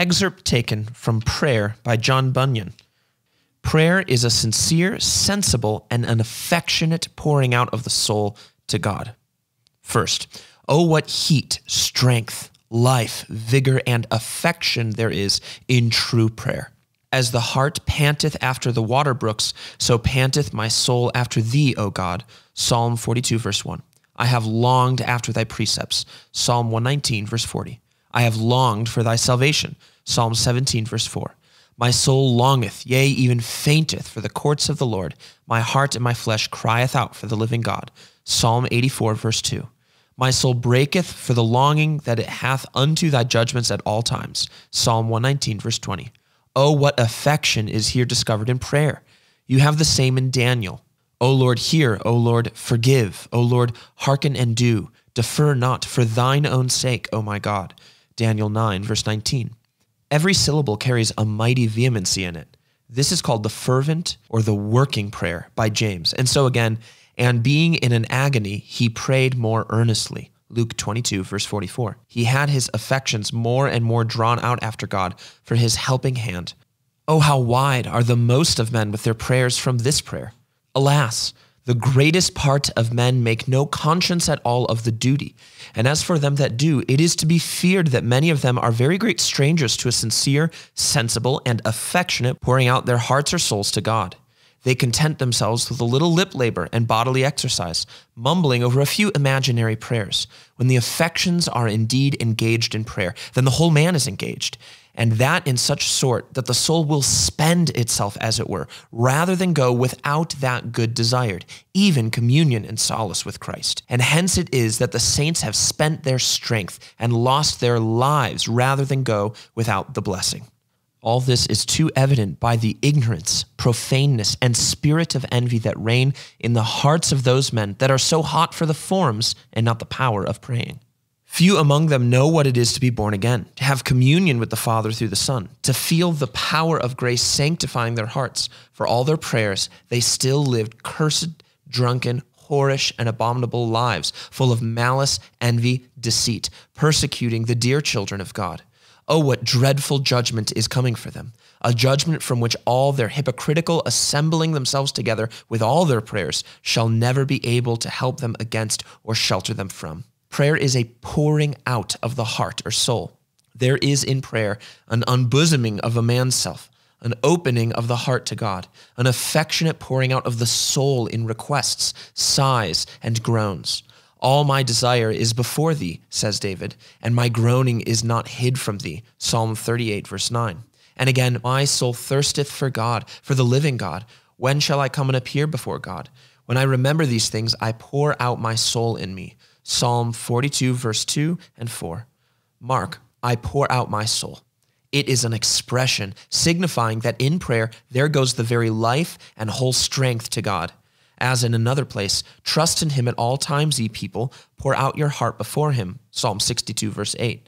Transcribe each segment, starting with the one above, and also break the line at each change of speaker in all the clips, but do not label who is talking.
Excerpt taken from Prayer by John Bunyan. Prayer is a sincere, sensible, and an affectionate pouring out of the soul to God. First, oh, what heat, strength, life, vigor, and affection there is in true prayer. As the heart panteth after the water brooks, so panteth my soul after thee, O God. Psalm 42, verse 1. I have longed after thy precepts. Psalm 119, verse 40. I have longed for thy salvation. Psalm 17, verse 4. My soul longeth, yea, even fainteth for the courts of the Lord. My heart and my flesh crieth out for the living God. Psalm 84, verse 2. My soul breaketh for the longing that it hath unto thy judgments at all times. Psalm 119, verse 20. Oh, what affection is here discovered in prayer. You have the same in Daniel. O Lord, hear. O Lord, forgive. O Lord, hearken and do. Defer not for thine own sake, O my God. Daniel 9, verse 19. Every syllable carries a mighty vehemency in it. This is called the fervent or the working prayer by James. And so again, and being in an agony, he prayed more earnestly. Luke 22, verse 44. He had his affections more and more drawn out after God for his helping hand. Oh, how wide are the most of men with their prayers from this prayer. Alas, the greatest part of men make no conscience at all of the duty. And as for them that do, it is to be feared that many of them are very great strangers to a sincere, sensible, and affectionate pouring out their hearts or souls to God. They content themselves with a little lip labor and bodily exercise, mumbling over a few imaginary prayers. When the affections are indeed engaged in prayer, then the whole man is engaged, and that in such sort that the soul will spend itself, as it were, rather than go without that good desired, even communion and solace with Christ. And hence it is that the saints have spent their strength and lost their lives rather than go without the blessing. All this is too evident by the ignorance, profaneness, and spirit of envy that reign in the hearts of those men that are so hot for the forms and not the power of praying. Few among them know what it is to be born again, to have communion with the Father through the Son, to feel the power of grace sanctifying their hearts. For all their prayers, they still lived cursed, drunken, whorish, and abominable lives, full of malice, envy, deceit, persecuting the dear children of God. Oh, what dreadful judgment is coming for them, a judgment from which all their hypocritical assembling themselves together with all their prayers shall never be able to help them against or shelter them from. Prayer is a pouring out of the heart or soul. There is in prayer an unbosoming of a man's self, an opening of the heart to God, an affectionate pouring out of the soul in requests, sighs, and groans. All my desire is before thee, says David, and my groaning is not hid from thee, Psalm 38, verse 9. And again, my soul thirsteth for God, for the living God. When shall I come and appear before God? When I remember these things, I pour out my soul in me, Psalm 42, verse 2 and 4. Mark, I pour out my soul. It is an expression signifying that in prayer there goes the very life and whole strength to God. As in another place, trust in him at all times, ye people, pour out your heart before him, Psalm 62, verse 8.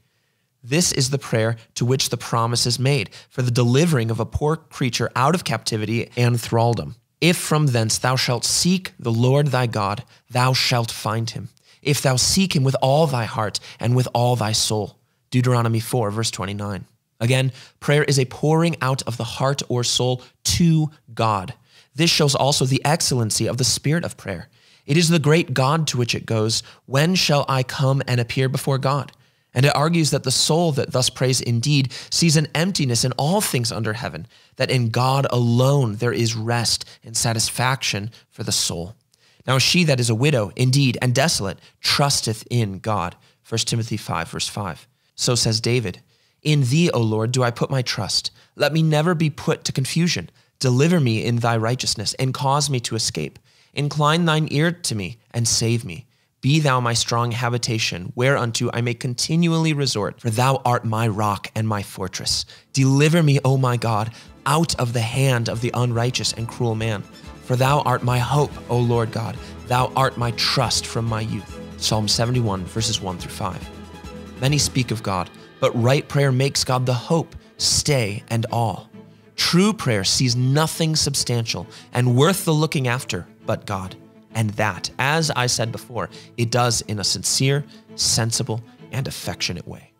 This is the prayer to which the promise is made for the delivering of a poor creature out of captivity and thraldom. If from thence thou shalt seek the Lord thy God, thou shalt find him. If thou seek him with all thy heart and with all thy soul. Deuteronomy 4, verse 29. Again, prayer is a pouring out of the heart or soul to God. This shows also the excellency of the spirit of prayer. It is the great God to which it goes, when shall I come and appear before God? And it argues that the soul that thus prays indeed sees an emptiness in all things under heaven, that in God alone there is rest and satisfaction for the soul. Now she that is a widow, indeed, and desolate, trusteth in God. 1 Timothy 5, verse 5. So says David, in thee, O Lord, do I put my trust. Let me never be put to confusion. Deliver me in thy righteousness, and cause me to escape. Incline thine ear to me, and save me. Be thou my strong habitation, whereunto I may continually resort, for thou art my rock and my fortress. Deliver me, O my God, out of the hand of the unrighteous and cruel man. For thou art my hope, O Lord God. Thou art my trust from my youth. Psalm 71, verses 1 through 5. Many speak of God, but right prayer makes God the hope, stay, and all. True prayer sees nothing substantial and worth the looking after but God. And that, as I said before, it does in a sincere, sensible, and affectionate way.